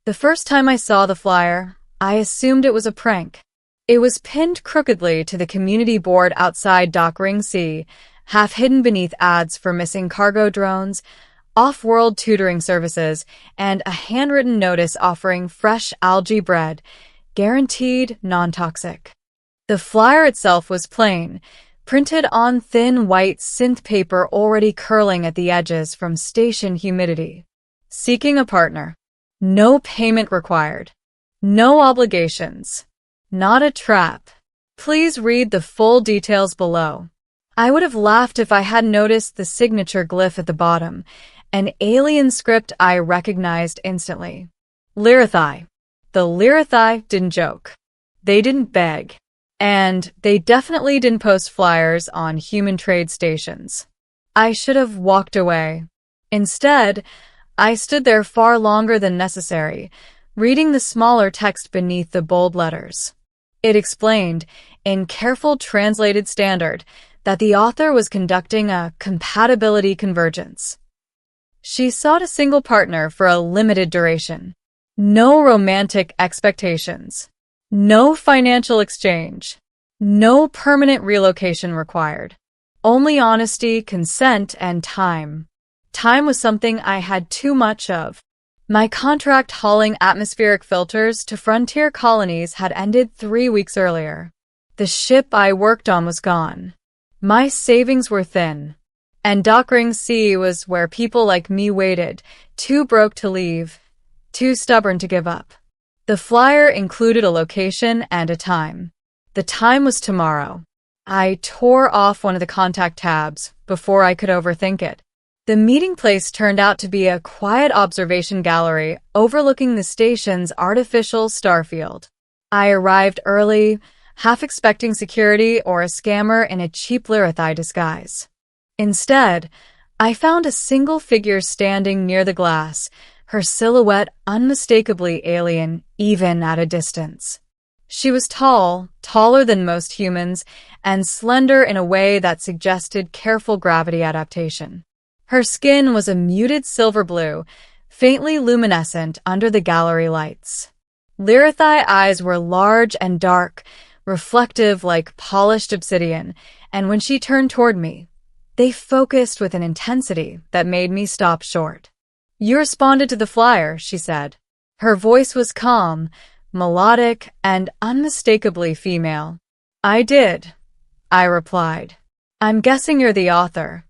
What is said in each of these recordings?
The first time I saw the flyer, I assumed it was a prank. It was pinned crookedly to the community board outside Dock Ring C, half hidden beneath ads for missing cargo drones, off-world tutoring services, and a handwritten notice offering fresh algae bread, guaranteed non-toxic. The flyer itself was plain, printed on thin white synth paper already curling at the edges from station humidity. Seeking a partner. No payment required. No obligations. Not a trap. Please read the full details below. I would have laughed if I hadn't noticed the signature glyph at the bottom, an alien script I recognized instantly. Lyrathai. The Lyrathai didn't joke. They didn't beg. And they definitely didn't post flyers on human trade stations. I should have walked away. Instead, I stood there far longer than necessary, reading the smaller text beneath the bold letters. It explained, in careful translated standard, that the author was conducting a compatibility convergence. She sought a single partner for a limited duration. No romantic expectations. No financial exchange. No permanent relocation required. Only honesty, consent, and time. Time was something I had too much of. My contract hauling atmospheric filters to frontier colonies had ended 3 weeks earlier. The ship I worked on was gone. My savings were thin. And Dock Ring C was where people like me waited, too broke to leave, too stubborn to give up. The flyer included a location and a time. The time was tomorrow. I tore off one of the contact tabs before I could overthink it. The meeting place turned out to be a quiet observation gallery overlooking the station's artificial starfield. I arrived early, half expecting security or a scammer in a cheap Lyrathai disguise. Instead, I found a single figure standing near the glass, her silhouette unmistakably alien even at a distance. She was tall, taller than most humans, and slender in a way that suggested careful gravity adaptation. Her skin was a muted silver blue, faintly luminescent under the gallery lights. Lyrathai eyes were large and dark, reflective like polished obsidian, and when she turned toward me, they focused with an intensity that made me stop short. "You responded to the flyer," she said. Her voice was calm, melodic, and unmistakably female. "I did," I replied. "I'm guessing you're the author."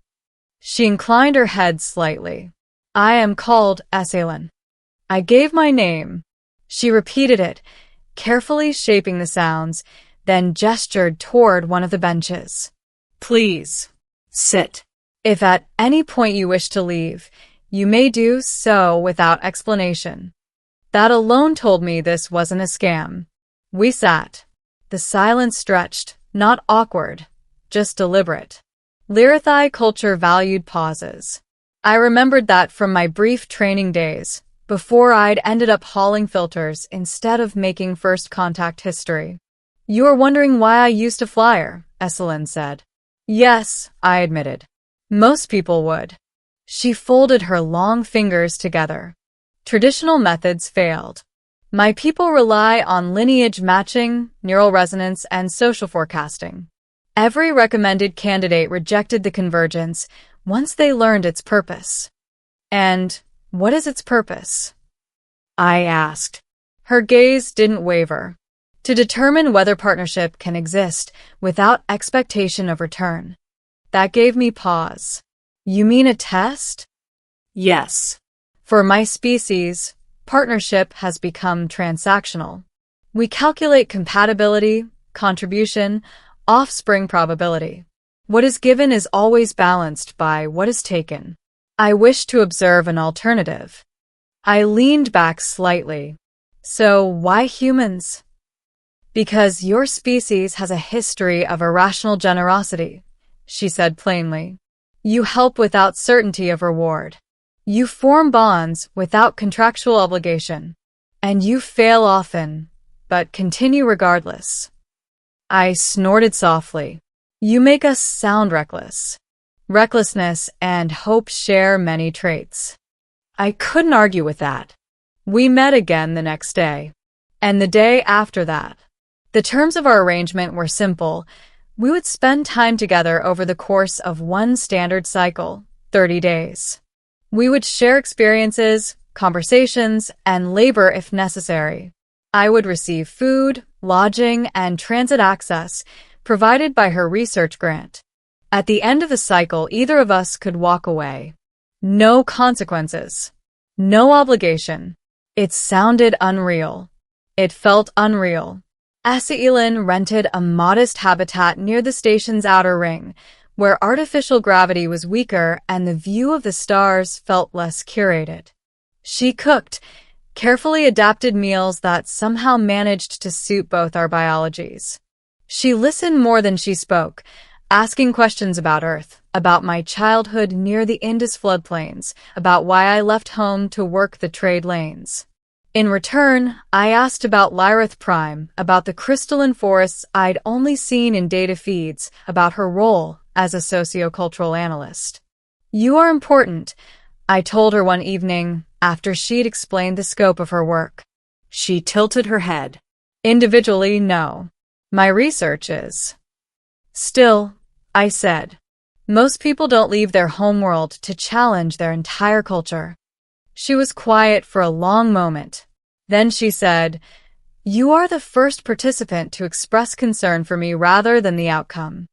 She inclined her head slightly. "I am called Esalen." I gave my name. She repeated it, carefully shaping the sounds, then gestured toward one of the benches. "Please, sit. If at any point you wish to leave, you may do so without explanation." That alone told me this wasn't a scam. We sat. The silence stretched, not awkward, just deliberate. Lyrathai culture valued pauses. I remembered that from my brief training days, before I'd ended up hauling filters instead of making first contact history. "You are wondering why I used a flyer," Esalen said. "Yes," I admitted. "Most people would." She folded her long fingers together. Traditional methods failed. My people rely on lineage matching, neural resonance, and social forecasting. Every recommended candidate rejected the convergence once they learned its purpose. "And what is its purpose?" I asked. Her gaze didn't waver. "To determine whether partnership can exist without expectation of return." That gave me pause. "You mean a test?" "Yes. For my species, partnership has become transactional. We calculate compatibility, contribution, offspring probability. What is given is always balanced by what is taken. I wish to observe an alternative." I leaned back slightly. "So why humans?" "Because your species has a history of irrational generosity," she said plainly. "You help without certainty of reward. You form bonds without contractual obligation. And you fail often, but continue regardless." I snorted softly. "You make us sound reckless." Recklessness and hope share many traits. I couldn't argue with that. We met again the next day, and the day after that. The terms of our arrangement were simple. We would spend time together over the course of one standard cycle, 30 days. We would share experiences, conversations, and labor if necessary. I would receive food, lodging, and transit access provided by her research grant. At the end of the cycle, either of us could walk away. No consequences. No obligation. It sounded unreal. It felt unreal. Esselin rented a modest habitat near the station's outer ring, where artificial gravity was weaker and the view of the stars felt less curated. She cooked carefully adapted meals that somehow managed to suit both our biologies. She listened more than she spoke, asking questions about Earth, about my childhood near the Indus floodplains, about why I left home to work the trade lanes. In return, I asked about Lyrith Prime, about the crystalline forests I'd only seen in data feeds, about her role as a sociocultural analyst. "You are important," I told her one evening after she'd explained the scope of her work. She tilted her head. "Individually, no. My research is." "Still," I said, "most people don't leave their homeworld to challenge their entire culture." She was quiet for a long moment. Then she said, "You are the first participant to express concern for me rather than the outcome."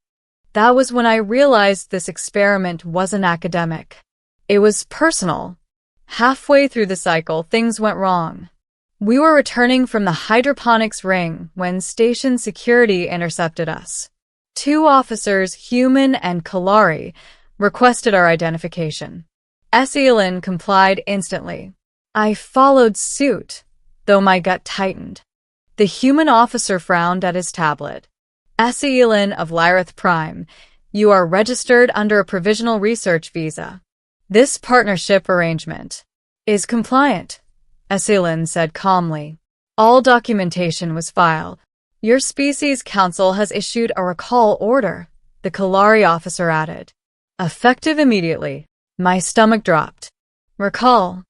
That was when I realized this experiment wasn't academic. It was personal. Halfway through the cycle, things went wrong. We were returning from the hydroponics ring when station security intercepted us. 2 officers, Human and Kalari, requested our identification. Esselin complied instantly. I followed suit, though my gut tightened. The human officer frowned at his tablet. "Esselin of Lyrith Prime, you are registered under a provisional research visa. This partnership arrangement is compliant," Esselin said calmly. "All documentation was filed. Your species council has issued a recall order," the Kalari officer added. "Effective immediately." My stomach dropped. "Recall?"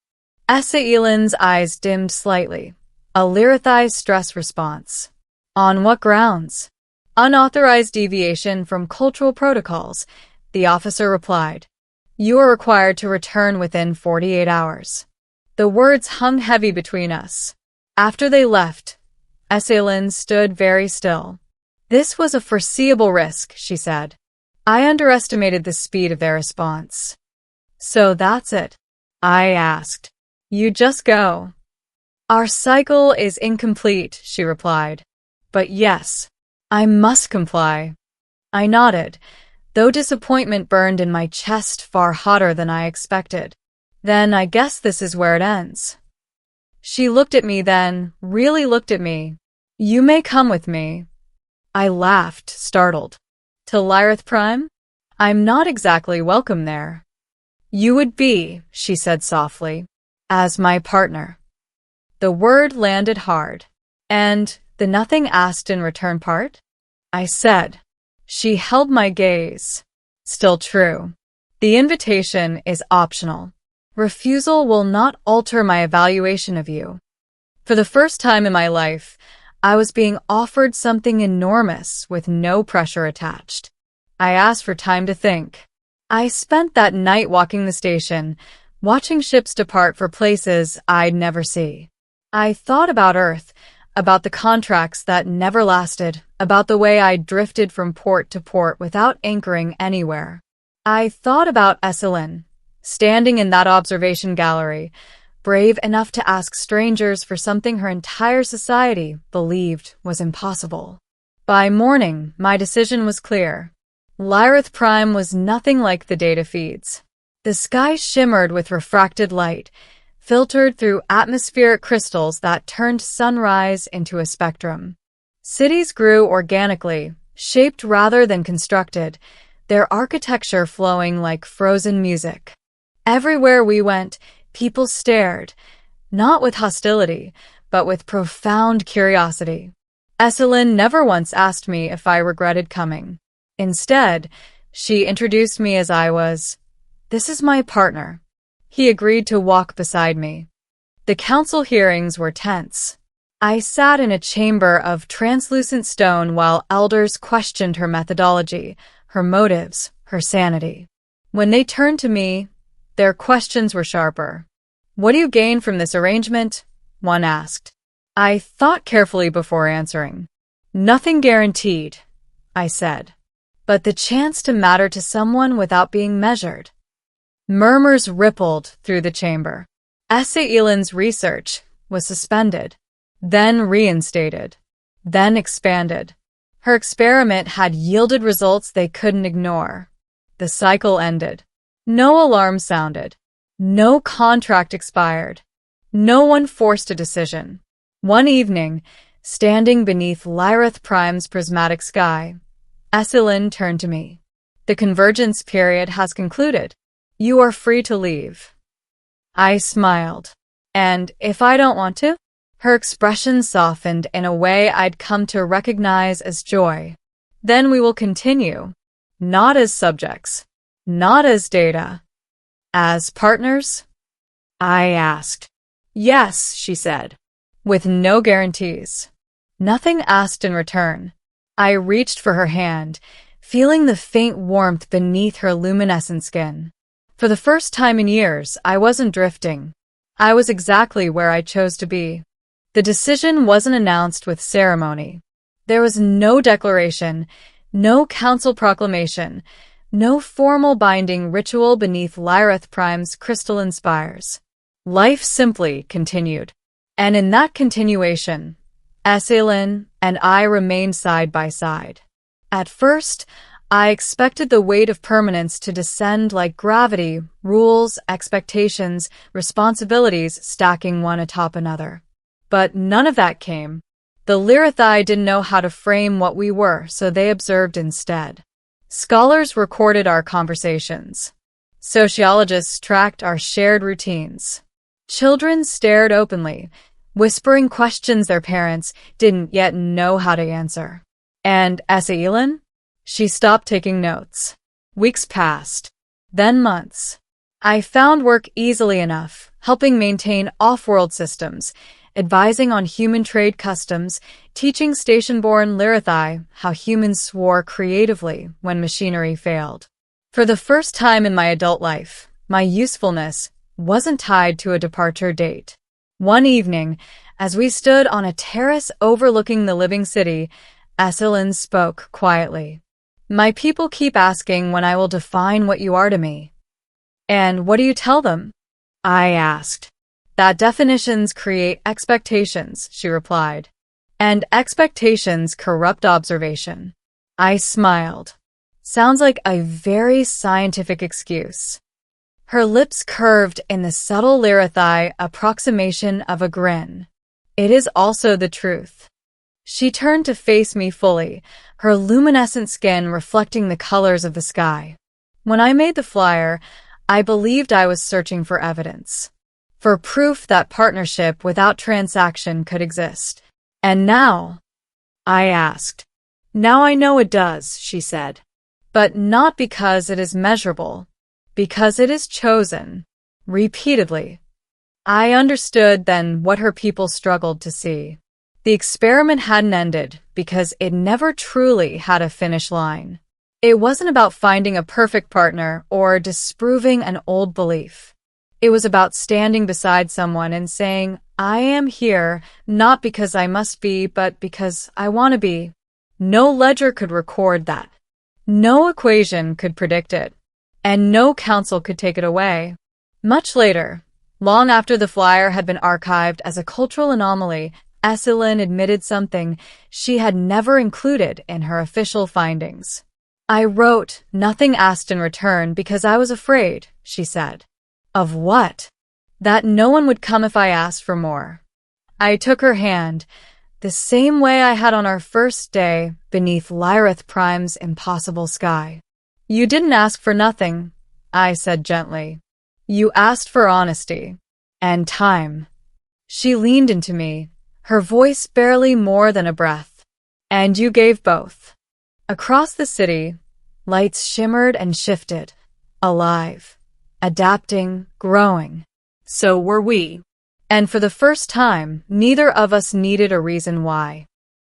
Esselin's eyes dimmed slightly. A lyrithized stress response. "On what grounds?" "Unauthorized deviation from cultural protocols," the officer replied. "You are required to return within 48 hours. The words hung heavy between us. After they left, Esselin stood very still. "This was a foreseeable risk," she said. I underestimated the speed of their response. "So that's it?" I asked. "You just go?" "Our cycle is incomplete," she replied. "But yes, I must comply." I nodded, though disappointment burned in my chest far hotter than I expected. "Then I guess this is where it ends." She looked at me then, really looked at me. "You may come with me." I laughed, startled. "To Lyrith Prime? I'm not exactly welcome there." "You would be," she said softly, "as my partner." The word landed hard. "And the nothing asked in return part?" I said. She held my gaze. "Still true. The invitation is optional. Refusal will not alter my evaluation of you." For the first time in my life, I was being offered something enormous with no pressure attached. I asked for time to think. I spent that night walking the station, watching ships depart for places I'd never see. I thought about Earth, about the contracts that never lasted, about the way I drifted from port to port without anchoring anywhere. I thought about Esselin, standing in that observation gallery, brave enough to ask strangers for something her entire society believed was impossible. By morning, my decision was clear. Lyrith Prime was nothing like the data feeds. The sky shimmered with refracted light, filtered through atmospheric crystals that turned sunrise into a spectrum. Cities grew organically, shaped rather than constructed, their architecture flowing like frozen music. Everywhere we went, people stared, not with hostility, but with profound curiosity. Esselin never once asked me if I regretted coming. Instead, she introduced me as I was. "This is my partner." He agreed to walk beside me. The council hearings were tense. I sat in a chamber of translucent stone while elders questioned her methodology, her motives, her sanity. When they turned to me, their questions were sharper. "What do you gain from this arrangement?" one asked. I thought carefully before answering. "Nothing guaranteed," I said, "but the chance to matter to someone without being measured." Murmurs rippled through the chamber. Eileen's research was suspended, then reinstated, then expanded. Her experiment had yielded results they couldn't ignore. The cycle ended. No alarm sounded. No contract expired. No one forced a decision. One evening, standing beneath Lyrith Prime's prismatic sky, Eileen turned to me. "The convergence period has concluded. You are free to leave." I smiled. "And if I don't want to?" Her expression softened in a way I'd come to recognize as joy. "Then we will continue. Not as subjects. Not as data. As partners?" I asked. "Yes," she said, with no guarantees. Nothing asked in return. I reached for her hand, feeling the faint warmth beneath her luminescent skin. For the first time in years, I wasn't drifting. I was exactly where I chose to be. The decision wasn't announced with ceremony. There was no declaration, no council proclamation, no formal binding ritual beneath Lyrith Prime's crystalline spires. Life simply continued. And in that continuation, Eileen and I remained side by side. At first, I expected the weight of permanence to descend like gravity, rules, expectations, responsibilities stacking one atop another. But none of that came. The Lyrithi didn't know how to frame what we were, so they observed instead. Scholars recorded our conversations. Sociologists tracked our shared routines. Children stared openly, whispering questions their parents didn't yet know how to answer. And Eileen? She stopped taking notes. Weeks passed, then months. I found work easily enough, helping maintain off-world systems, advising on human trade customs, teaching station-born Lyrithi how humans swore creatively when machinery failed. For the first time in my adult life, my usefulness wasn't tied to a departure date. One evening, as we stood on a terrace overlooking the living city, Eileen spoke quietly. "My people keep asking when I will define what you are to me." "And what do you tell them?" I asked. "That definitions create expectations," she replied. "And expectations corrupt observation." I smiled. Sounds like a very scientific excuse. Her lips curved in the subtle Lyrithi approximation of a grin. "It is also the truth." She turned to face me fully, her luminescent skin reflecting the colors of the sky. When I made the flyer, I believed I was searching for evidence. For proof that partnership without transaction could exist. "And now?" I asked. "Now I know it does," she said. "But not because it is measurable. Because it is chosen. Repeatedly." I understood then what her people struggled to see. The experiment hadn't ended because it never truly had a finish line. It wasn't about finding a perfect partner or disproving an old belief. It was about standing beside someone and saying, "I am here, not because I must be, but because I want to be." No ledger could record that. No equation could predict it. And no council could take it away. Much later, long after the flyer had been archived as a cultural anomaly, Eileen admitted something she had never included in her official findings. "I wrote, nothing asked in return because I was afraid," she said. "Of what?" "That no one would come if I asked for more." I took her hand, the same way I had on our first day beneath Lyrith Prime's impossible sky. "You didn't ask for nothing," I said gently. "You asked for honesty. And time." She leaned into me, her voice barely more than a breath. "And you gave both." Across the city, lights shimmered and shifted, alive, adapting, growing. So were we. And for the first time, neither of us needed a reason why.